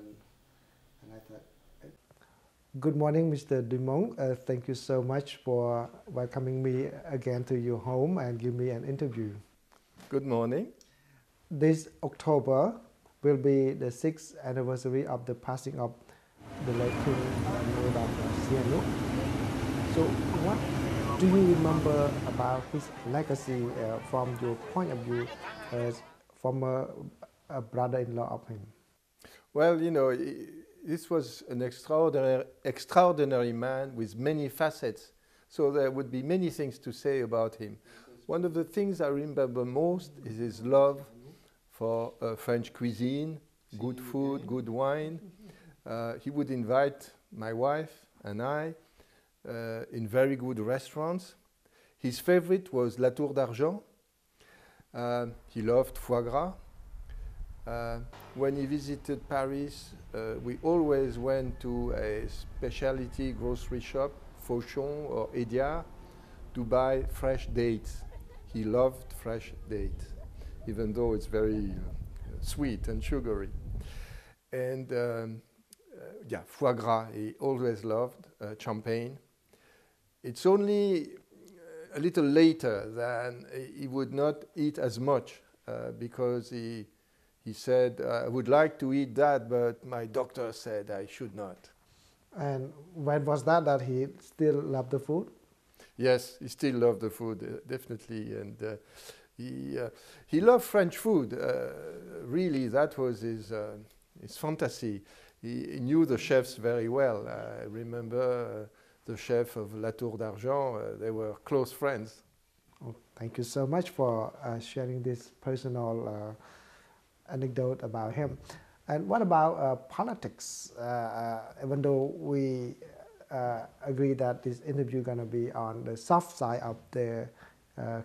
and I thought. Good morning, Mr. Dumont. Thank you so much for welcoming me again to your home and give me an interview. Good morning. This October will be the 6th anniversary of the passing of the late King Norodom Sihanouk. So what do you remember about his legacy from your point of view as former brother-in-law of him? Well, you know, this was an extraordinary man with many facets. So there would be many things to say about him. One of the things I remember most is his love for French cuisine, good food, good wine. He would invite my wife and I in very good restaurants. His favorite was La Tour d'Argent. He loved foie gras. When he visited Paris, we always went to a specialty grocery shop, Fauchon or Ediard, to buy fresh dates. He loved fresh dates, even though it's very sweet and sugary. And yeah, foie gras, he always loved, champagne. It's only a little later that he would not eat as much because he said, I would like to eat that, but my doctor said I should not. And when was that he still loved the food? Yes, he still loved the food, definitely. And he loved French food. Really, that was his fantasy. He knew the chefs very well. I remember the chef of La Tour d'Argent. They were close friends. Oh, thank you so much for sharing this personal anecdote about him. And what about politics? Even though we agree that this interview is going to be on the soft side of the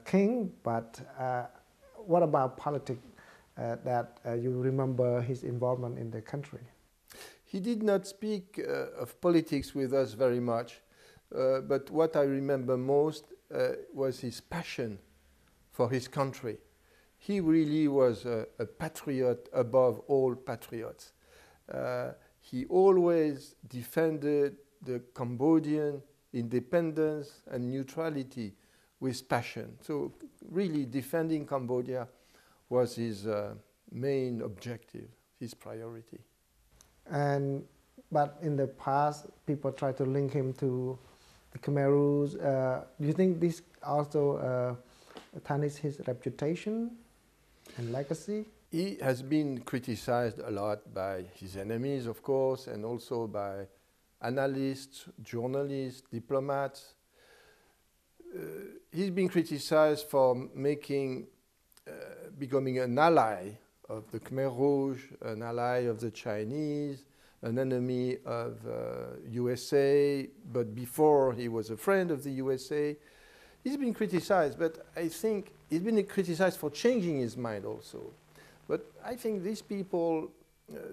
king, but what about politics that you remember his involvement in the country? He did not speak of politics with us very much, but what I remember most was his passion for his country. He really was a patriot above all patriots. He always defended the Cambodian independence and neutrality with passion. So really defending Cambodia was his main objective, his priority. But in the past, people try to link him to the Khmer rules. Do you think this also tarnished his reputation and legacy? He has been criticized a lot by his enemies, of course, and also by analysts, journalists, diplomats. He's been criticized for becoming an ally of the Khmer Rouge, an ally of the Chinese, an enemy of USA, but before he was a friend of the USA. He's been criticized, but I think he's been criticized for changing his mind also. But I think these people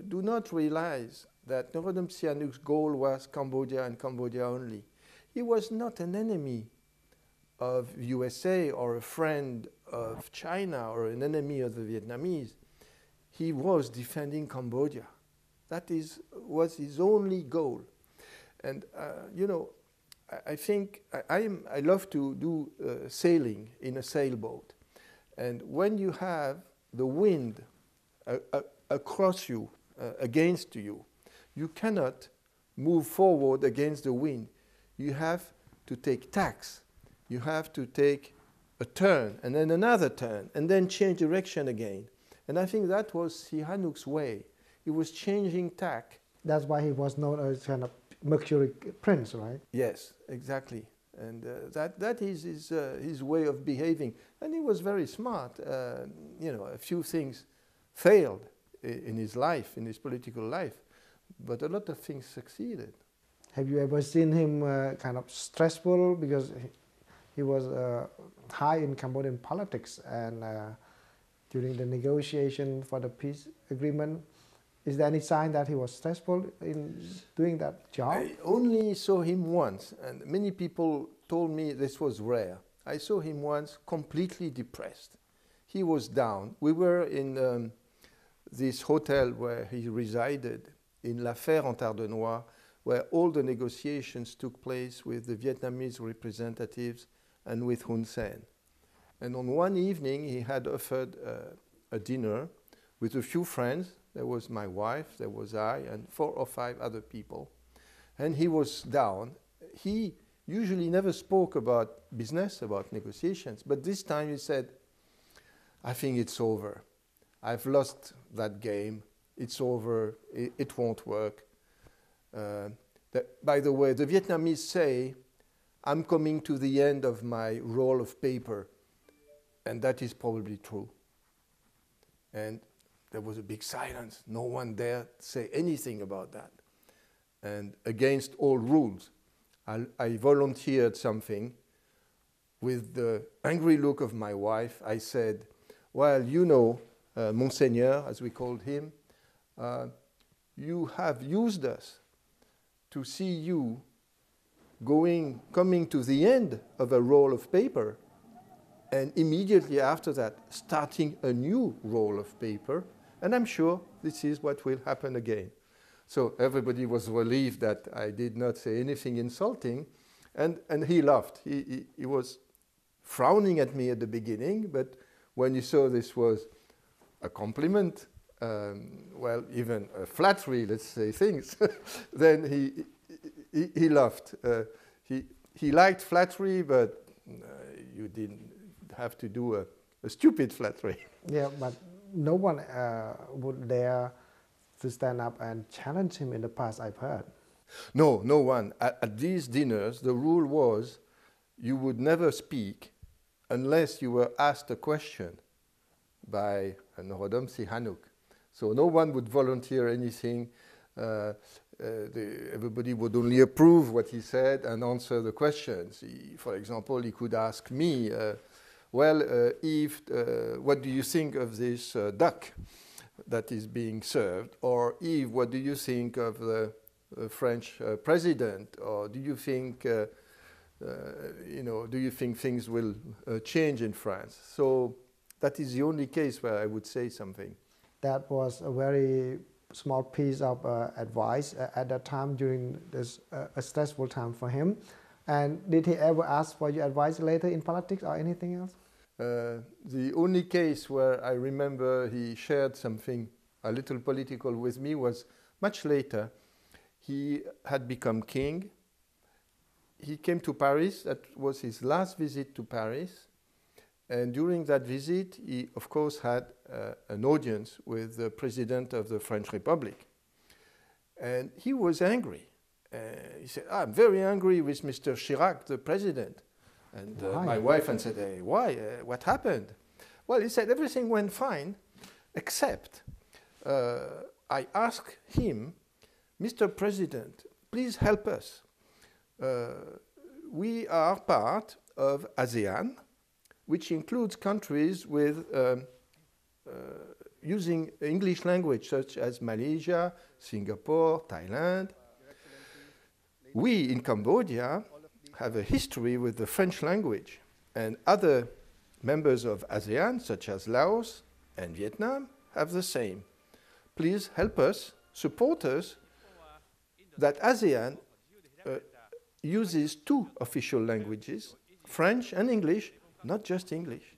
do not realize that Norodom Sihanouk's goal was Cambodia and Cambodia only. He was not an enemy of USA or a friend of China or an enemy of the Vietnamese. He was defending Cambodia. That was his only goal. And, you know, I think I love to do sailing in a sailboat. And when you have the wind across you, against you, you cannot move forward against the wind. You have to take tacks. You have to take a turn and then another turn and then change direction again. And I think that was Sihanouk's way. He was changing tack. That's why he was known as kind of Mercury Prince, right? Yes, exactly. And that is his way of behaving. And he was very smart. You know, a few things failed in his life, in his political life, but a lot of things succeeded. Have you ever seen him kind of stressful? Because he was high in Cambodian politics, and during the negotiation for the peace agreement, is there any sign that he was stressful in doing that job? I only saw him once, and many people told me this was rare. I saw him once completely depressed. He was down. We were in this hotel where he resided, in La Fer en Tardenois, where all the negotiations took place with the Vietnamese representatives and with Hun Sen. And on one evening, he had offered a dinner with a few friends. There was my wife, there was I, and 4 or 5 other people. And he was down. He usually never spoke about business, about negotiations, but this time he said, I think it's over. I've lost that game. It's over. It won't work. By the way, the Vietnamese say, I'm coming to the end of my roll of paper. And that is probably true. And there was a big silence. No one dared say anything about that. And against all rules, I volunteered something. With the angry look of my wife, I said, well, you know, Monseigneur, as we called him, you have used us to see you coming to the end of a roll of paper, and immediately after that, starting a new roll of paper, and I'm sure this is what will happen again. So everybody was relieved that I did not say anything insulting, and he laughed. He was frowning at me at the beginning, but when he saw this was a compliment, well, even a flattery, let's say things, then he laughed. He liked flattery, but you didn't have to do a stupid flattery. Yeah, but no one would dare to stand up and challenge him in the past, I've heard. No, no one. At these dinners, the rule was you would never speak unless you were asked a question by Norodom Sihanouk. So no one would volunteer anything. Everybody would only approve what he said and answer the questions. For example, he could ask me, well, Yves, what do you think of this duck that is being served? Or Yves, what do you think of the French president? Or do you think, do you think things will change in France? So that is the only case where I would say something. That was a very small piece of advice at that time during this a stressful time for him. And did he ever ask for your advice later in politics or anything else? The only case where I remember he shared something a little political with me was much later. He had become king. He came to Paris. That was his last visit to Paris. And during that visit, he, of course, had an audience with the president of the French Republic. And he was angry. He said, I'm very angry with Mr. Chirac, the president. And my wife said, hey, why? What happened? Well, he said, everything went fine, except I asked him, Mr. President, please help us. We are part of ASEAN, which includes countries with using English language, such as Malaysia, Singapore, Thailand. We in Cambodia have a history with the French language, and other members of ASEAN, such as Laos and Vietnam, have the same. Please help us, support us, that ASEAN uses 2 official languages, French and English, not just English.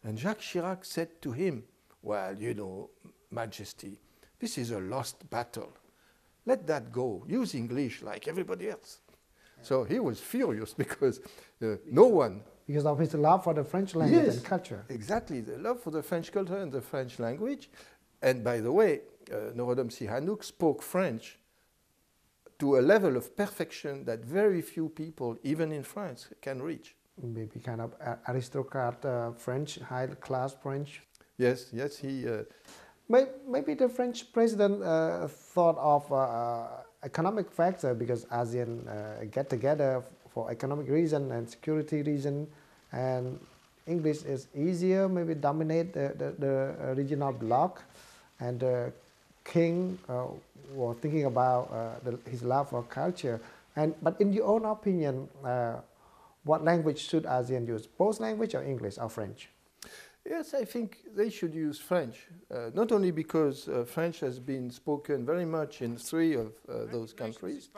And Jacques Chirac said to him, well, you know, Majesty, this is a lost battle. Let that go. Use English like everybody else. So he was furious because no one... Because of his love for the French language and culture. Exactly, the love for the French culture and the French language. And by the way, Norodom Sihanouk spoke French to a level of perfection that very few people, even in France, can reach. Maybe kind of aristocrat French, high-class French. Yes, yes, he... Maybe the French president thought of economic factor because ASEAN get together for economic reason and security reason, and English is easier, maybe dominate the regional bloc, and the king was thinking about his love for culture. But in your own opinion, what language should ASEAN use? Both language or English or French? Yes, I think they should use French, not only because French has been spoken very much in 3 of those countries,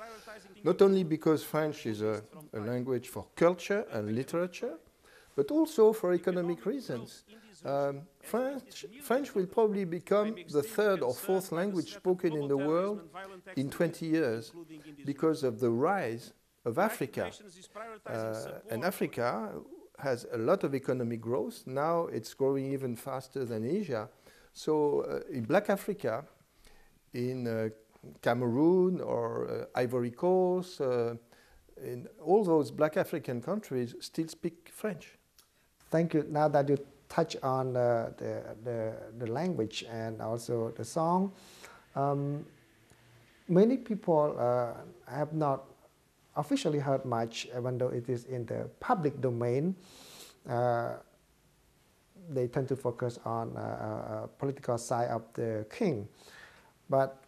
not only because French is a language for culture and literature, but also for economic reasons. French will probably become the 3rd or 4th language spoken in the world in 20 years because of the rise of Africa. And Africa has a lot of economic growth. Now it's growing even faster than Asia. So in Black Africa, in Cameroon or Ivory Coast, in all those Black African countries still speak French. Thank you. Now that you touch on the language and also the song, many people have not officially heard much, even though it is in the public domain. They tend to focus on political side of the king, but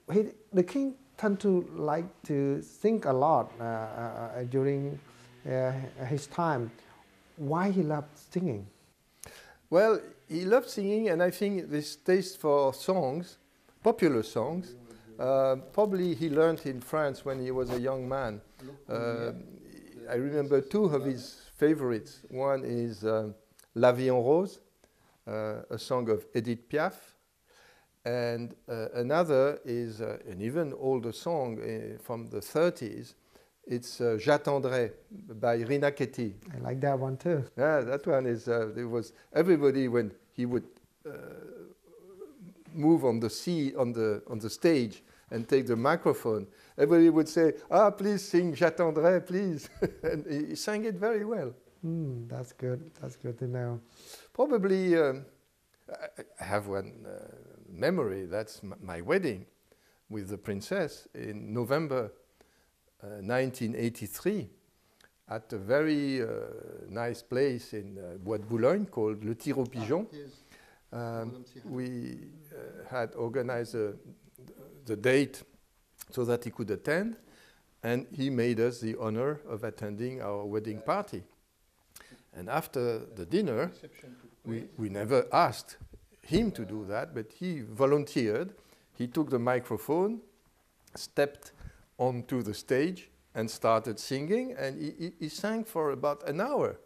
the king tend to like to think a lot during his time. Why he loved singing? Well, he loved singing, and I think this taste for songs, popular songs, probably he learned in France when he was a young man. I remember 2 of his favorites. One is La Vie en Rose, a song of Edith Piaf, and another is an even older song from the 30s. It's J'attendrai by Rina Ketty. I like that one too. Yeah, that one is, there was everybody when he would move on the stage and take the microphone, everybody would say, please sing J'attendrai, please. And he sang it very well. That's good. That's good to know. Probably, I have one memory. That's my wedding with the princess in November 1983 at a very nice place in Bois de Boulogne called Le Tir aux Pigeons. We had organized the date so that he could attend, and he made us the honor of attending our wedding party. And after the dinner, we never asked him to do that, but he volunteered. He took the microphone, stepped onto the stage, and started singing, and he sang for about an hour,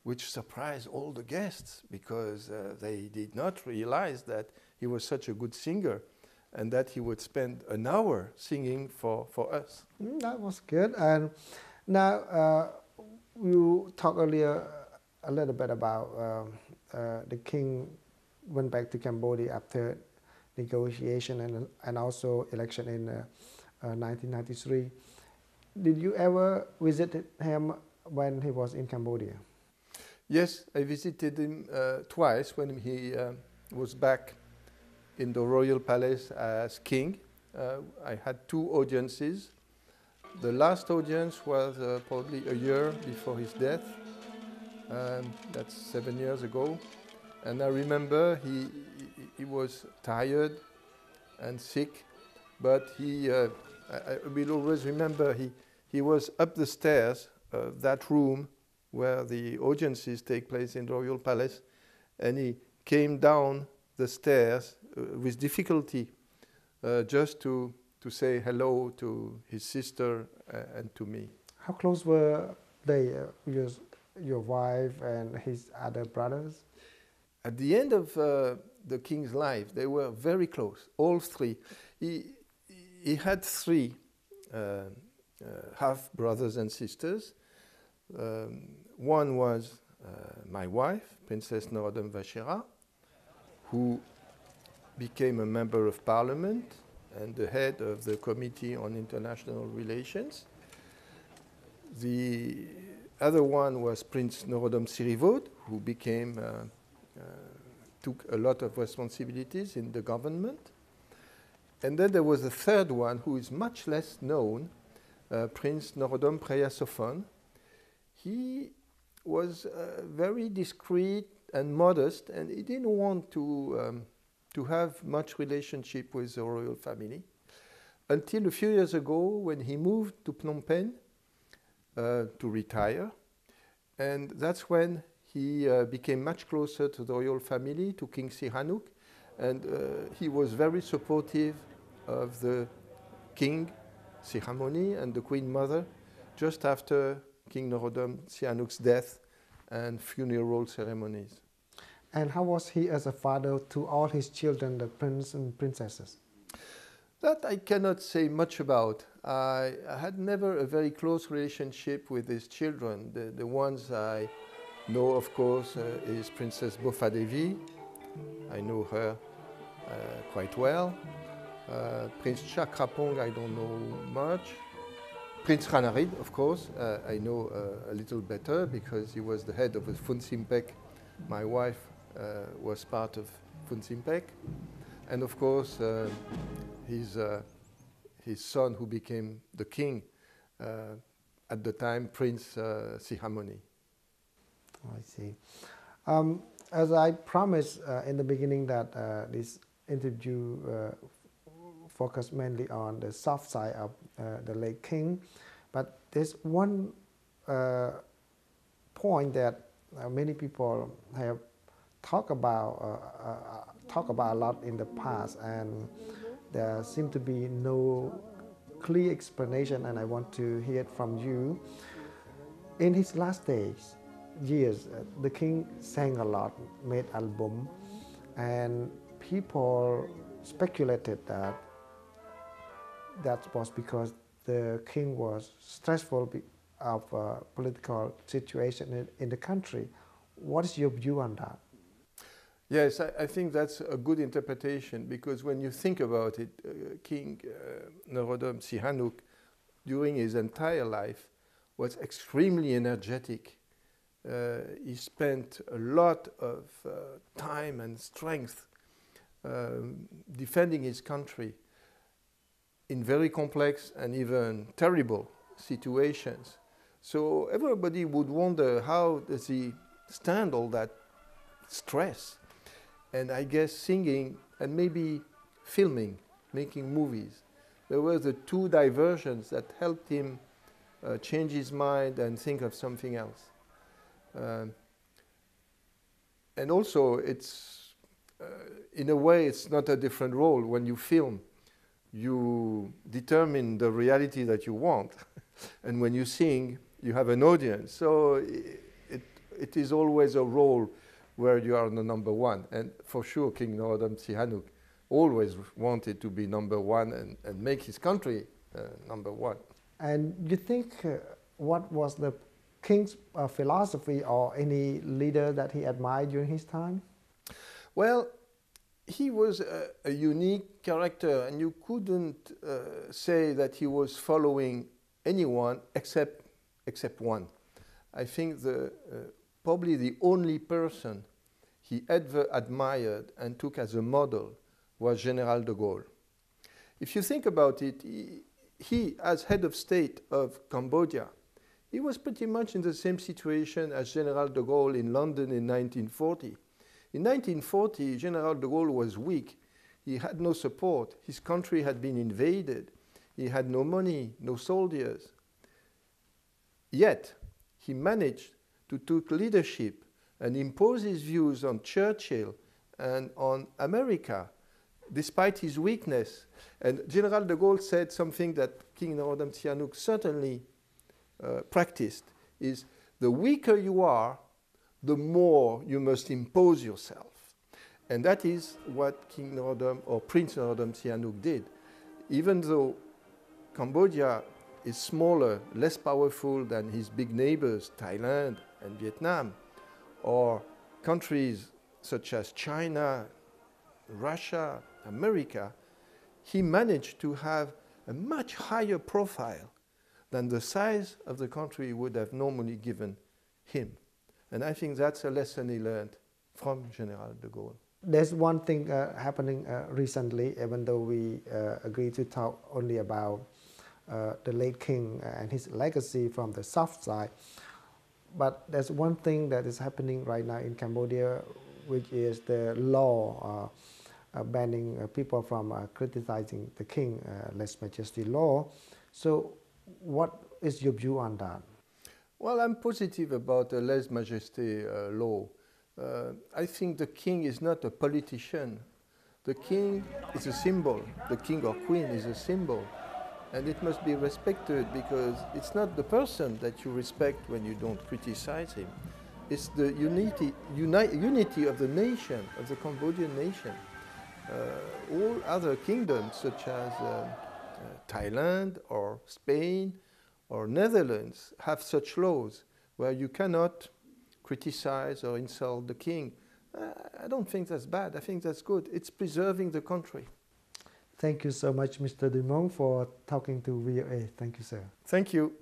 which surprised all the guests because they did not realize that he was such a good singer and that he would spend an hour singing for us. That was good. And now you talked earlier a little bit about the king went back to Cambodia after negotiation and also election in 1993. Did you ever visit him when he was in Cambodia? Yes, I visited him twice when he was back in the royal palace as king. I had 2 audiences. The last audience was probably a year before his death. That's 7 years ago. And I remember he was tired and sick, but I will always remember he was up the stairs of that room where the audiences take place in the royal palace, and he came down the stairs with difficulty just to say hello to his sister and to me. How close were they, your wife and his other brothers? At the end of the king's life, they were very close, all 3. He had 3 half brothers and sisters. One was my wife, Princess Norodom Sihanouk, who became a member of parliament and the head of the Committee on International Relations. The other one was Prince Norodom Sihanouk, who took a lot of responsibilities in the government. And then there was a third one who is much less known, Prince Norodom Sihanouk. He was very discreet and modest, and he didn't want to have much relationship with the royal family until a few years ago when he moved to Phnom Penh to retire. And that's when he became much closer to the royal family, to King Sihanouk, and he was very supportive of the king ceremony and the Queen Mother just after King Norodom Sihanouk's death and funeral ceremonies. And how was he as a father to all his children, the prince and princesses? That I cannot say much about. I had never a very close relationship with his children. The ones I know, of course, is Princess Bofadevi. I know her quite well. Prince Chakrapong, I don't know much. Prince Ranarid, of course, I know a little better because he was the head of the Funsimpek. My wife was part of Funsimpek. And of course, his son who became the king at the time, Prince Sihamoni. I see. As I promised in the beginning that this interview focused mainly on the soft side of the late king, but there's one point that many people have talked about a lot in the past, and there seems to be no clear explanation, and I want to hear it from you. In his last years, the king sang a lot, made album, and people speculated that was because the king was stressful of political situation in the country. What is your view on that? Yes, I think that's a good interpretation, because when you think about it, King Norodom Sihanouk, during his entire life, was extremely energetic. He spent a lot of time and strength defending his country in very complex and even terrible situations. So everybody would wonder, how does he stand all that stress? And I guess singing and maybe filming, making movies, there were the two diversions that helped him change his mind and think of something else. And also, it's in a way, it's not a different role. When you film, you determine the reality that you want. And when you sing, you have an audience. So it is always a role where you are the number one. And for sure, King Norodom Sihanouk always wanted to be number one and make his country number one. And you think what was the king's philosophy, or any leader that he admired during his time? Well, he was a unique character, and you couldn't say that he was following anyone except one. I think probably the only person he ever admired and took as a model was General de Gaulle. If you think about it, he as head of state of Cambodia, he was pretty much in the same situation as General de Gaulle in London in 1940. In 1940, General de Gaulle was weak. He had no support. His country had been invaded. He had no money, no soldiers. Yet, he managed to take leadership and impose his views on Churchill and on America, despite his weakness. And General de Gaulle said something that King Norodom Sihanouk certainly practiced, is the weaker you are, the more you must impose yourself. And that is what King Norodom, or Prince Norodom Sihanouk, did. Even though Cambodia is smaller, less powerful than his big neighbors, Thailand and Vietnam, or countries such as China, Russia, America, he managed to have a much higher profile than the size of the country would have normally given him. And I think that's a lesson he learned from General de Gaulle. There's one thing happening recently, even though we agreed to talk only about the late king and his legacy from the soft side. But there's one thing that is happening right now in Cambodia, which is the law banning people from criticizing the king, lèse majesté law. So what is your view on that? Well, I'm positive about the lèse-majesté law. I think the king is not a politician. The king is a symbol. The king or queen is a symbol. And it must be respected because it's not the person that you respect when you don't criticize him. It's the unity of the nation, of the Cambodian nation. All other kingdoms, such as Thailand or Spain or Netherlands, have such laws where you cannot criticize or insult the king. I don't think that's bad. I think that's good. It's preserving the country. Thank you so much, Mr. Dumont, for talking to VOA. Thank you, sir. Thank you.